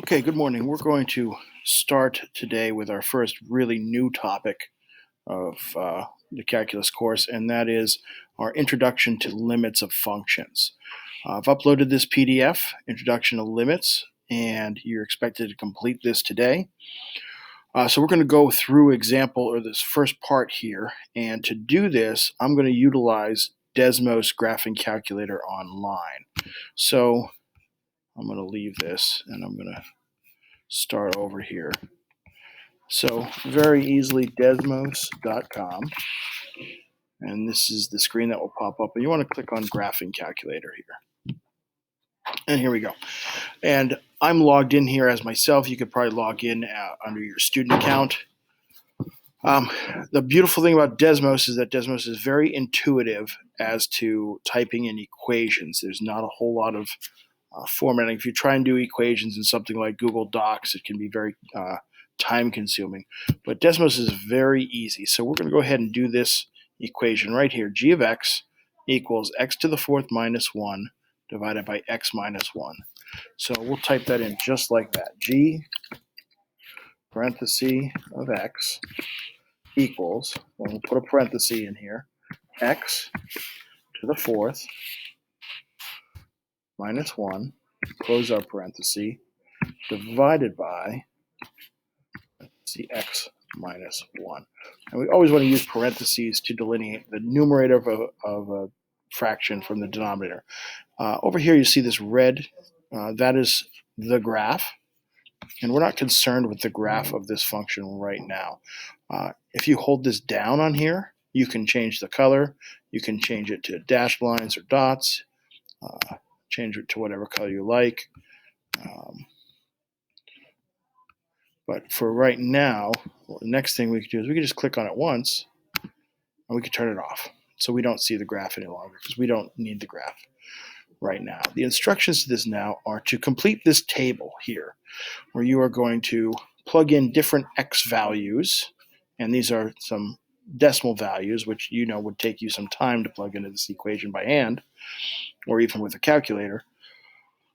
Okay, good morning. We're going to start today with our first really new topic of the calculus course, and that is our introduction to limits of functions. I've uploaded this PDF, Introduction to Limits, and you're expected to complete this today. So we're going to go through example or this first part here, and to do this, I'm going to utilize Desmos Graphing Calculator online. So I'm going to leave this, and I'm going to start over here. So very easily, desmos.com, and this is the screen that will pop up, and you want to click on Graphing Calculator here. And here we go. And I'm logged in here as myself. You could probably log in under your student account. The beautiful thing about Desmos is that Desmos is very intuitive as to typing in equations. There's not a whole lot of formatting. If you try and do equations in something like Google Docs, it can be very time consuming. But Desmos is very easy. So we're going to go ahead and do this equation right here. G of x equals x to the fourth minus 1 divided by x minus 1. So we'll type that in just like that. G parenthesis of x equals, well, we'll put a parenthesis in here, x to the fourth minus 1, close our parenthesis, divided by x minus 1. And we always want to use parentheses to delineate the numerator of a fraction from the denominator. Over here you see this red, that is the graph, and we're not concerned with the graph of this function right now. If you hold this down on here, you can change the color, you can change it to dashed lines or dots, change it to whatever color you like. But for right now, the next thing we can do is we can just click on it once, and we can turn it off. So we don't see the graph any longer because we don't need the graph right now. The instructions to this now are to complete this table here, where you are going to plug in different x values, and these are some decimal values, which you know would take you some time to plug into this equation by hand, or even with a calculator,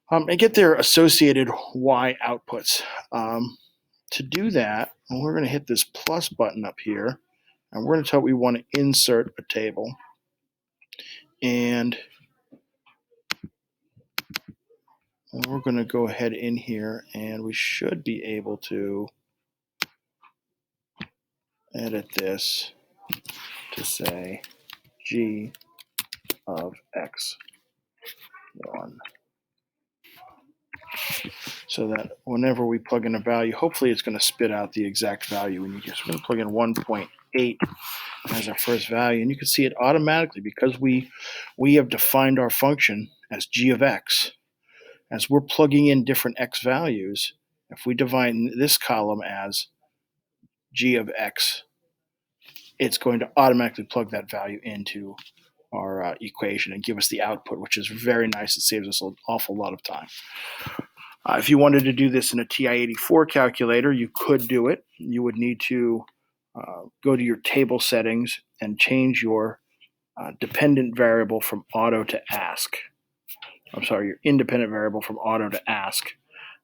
and get their associated y outputs. To do that, we're going to hit this plus button up here, and we're going to tell it we want to insert a table. And we're going to go ahead in here, and we should be able to edit this to say g of x1. So that whenever we plug in a value, hopefully it's going to spit out the exact value. And you just want to plug in 1.8 as our first value, and you can see it automatically because we have defined our function as g of x. As we're plugging in different x values, if we define this column as g of x, it's going to automatically plug that value into our equation and give us the output, which is very nice. It saves us an awful lot of time. If you wanted to do this in a TI-84 calculator, you could do it. You would need to go to your table settings and change your dependent variable from auto to ask. I'm sorry, your independent variable from auto to ask.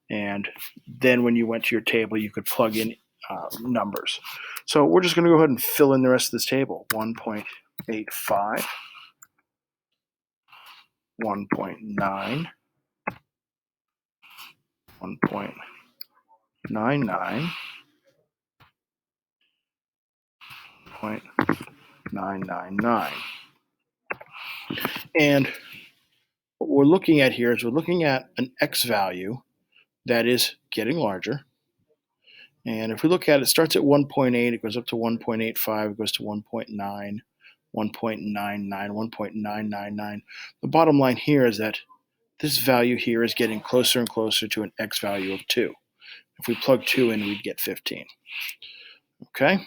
And then when you went to your table, you could plug in numbers. So we're just going to go ahead and fill in the rest of this table. 1.85, 1.9, 1.99, 0.999. And what we're looking at here is we're looking at an x value that is getting larger. And if we look at it, it starts at 1.8, it goes up to 1.85, it goes to 1.9, 1.99, 1.999. The bottom line here is that this value here is getting closer and closer to an x value of 2. If we plug 2 in, we'd get 15. Okay?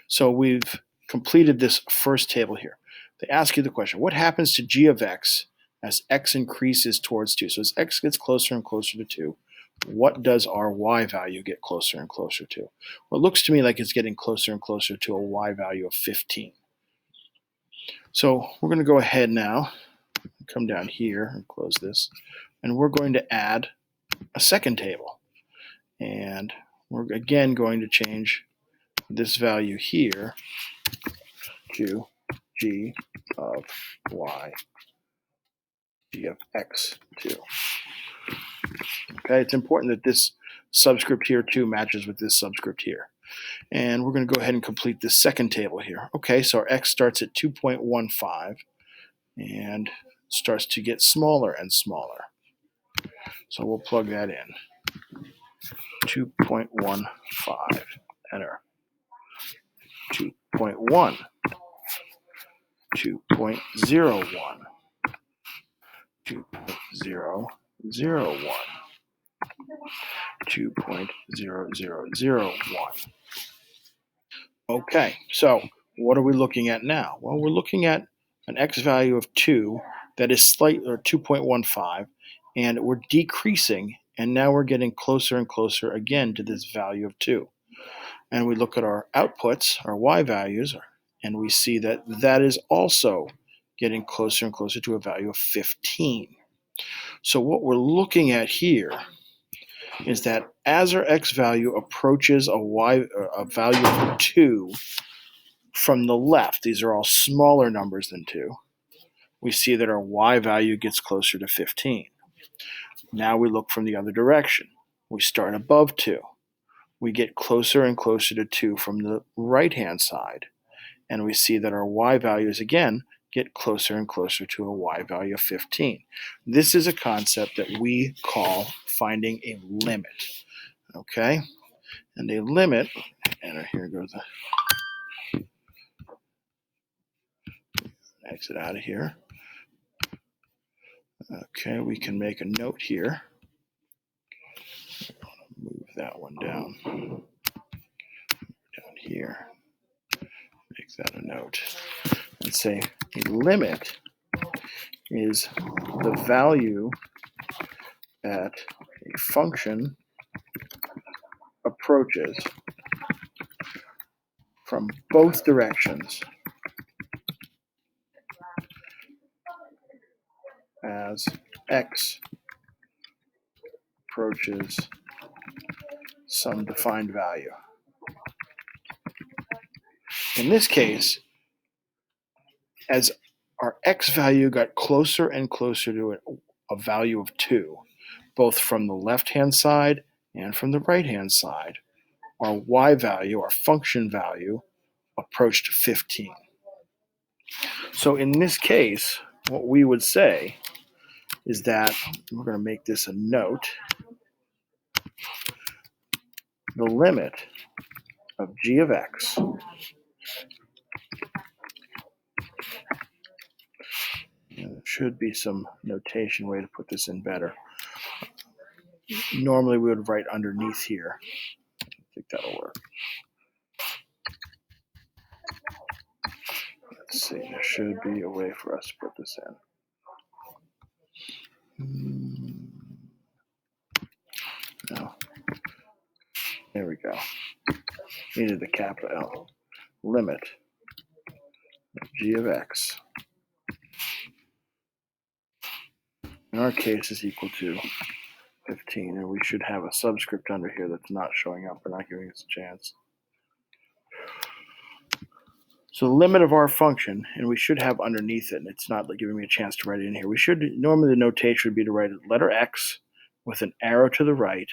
So we've completed this first table here. They ask you the question, what happens to g of x as x increases towards 2? So as x gets closer and closer to 2, what does our y value get closer and closer to? Well, it looks to me like it's getting closer and closer to a y value of 15. So we're going to go ahead now, come down here and close this, and we're going to add a second table. And we're again going to change this value here to g of y, g of x2. Okay, it's important that this subscript here too matches with this subscript here. And we're going to go ahead and complete this second table here. Okay, so our x starts at 2.15 and starts to get smaller and smaller. So we'll plug that in. 2.15, enter. 2.1, 2.01, 2.001, 2.0001. Okay, so what are we looking at now? Well, we're looking at an x value of 2 that is slightly, or 2.15, and we're decreasing, and now we're getting closer and closer again to this value of 2. And we look at our outputs, our y values, and we see that that is also getting closer and closer to a value of 15. So what we're looking at here is that as our x value approaches a value of 2 from the left, these are all smaller numbers than 2, we see that our y value gets closer to 15. Now we look from the other direction. We start above 2. We get closer and closer to 2 from the right-hand side, and we see that our y values again get closer and closer to a y value of 15. This is a concept that we call finding a limit. Okay? And a limit, and here goes the exit out of here. Okay, we can make a note here. Move that one down here. Make that a note. And say a limit is the value that a function approaches from both directions as x approaches some defined value. In this case, as our x value got closer and closer to a value of 2, both from the left-hand side and from the right-hand side, our y value, our function value, approached 15. So in this case, what we would say is that, we're going to make this a note, the limit of g of x there should be some notation way to put this in better. Normally we would write underneath here. I think that'll work. Let's see, there should be a way for us to put this in. No. There we go. Needed the capital L. Limit of g of x, in our case, is equal to 15, and we should have a subscript under here that's not showing up or not giving us a chance. So the limit of our function, and we should have underneath it, and it's not giving me a chance to write it in here. We should, normally the notation would be to write a letter x with an arrow to the right,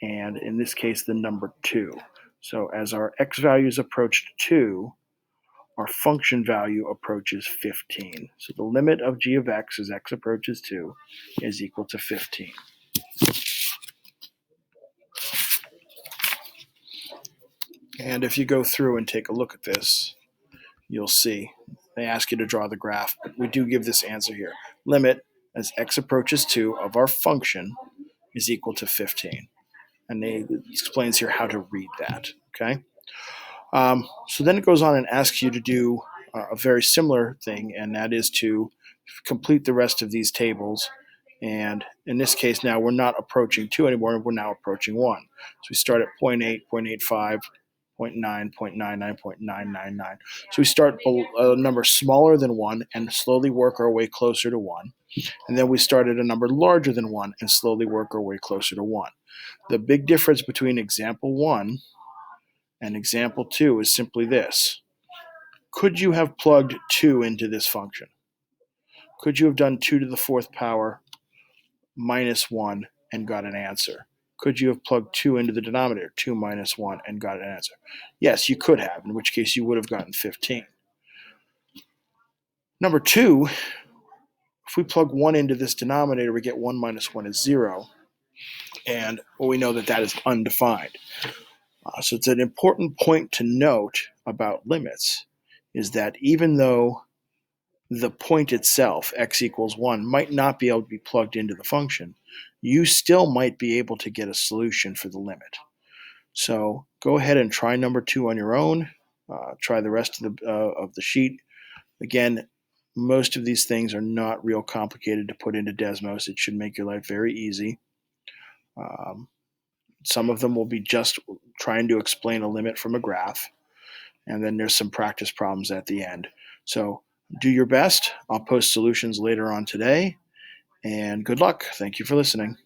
and in this case, the number 2. So as our x values approach 2, our function value approaches 15. So the limit of g of x as x approaches 2 is equal to 15. And if you go through and take a look at this, you'll see they ask you to draw the graph, but we do give this answer here. Limit as x approaches 2 of our function is equal to 15. And it explains here how to read that, okay? So then it goes on and asks you to do a very similar thing, and that is to complete the rest of these tables. And in this case now, we're not approaching 2 anymore, we're now approaching 1. So we start at 0.8, 0.85, 0.9, 0.99, 0.999. So we start a number smaller than 1 and slowly work our way closer to 1. And then we start at a number larger than 1 and slowly work our way closer to 1. The big difference between example 1 and example 2 is simply this. Could you have plugged 2 into this function? Could you have done 2 to the 4th power minus 1 and got an answer? Could you have plugged 2 into the denominator, 2 minus 1, and got an answer? Yes, you could have, in which case you would have gotten 15. Number 2, if we plug 1 into this denominator, we get 1 minus 1 is 0. And we know that that is undefined. So it's an important point to note about limits is that even though the point itself, x equals 1, might not be able to be plugged into the function, you still might be able to get a solution for the limit. So go ahead and try number 2 on your own. Try the rest of the sheet. Again, most of these things are not real complicated to put into Desmos. It should make your life very easy. Some of them will be just trying to explain a limit from a graph, and then there's some practice problems at the end. So do your best. I'll post solutions later on today, and good luck. Thank you for listening.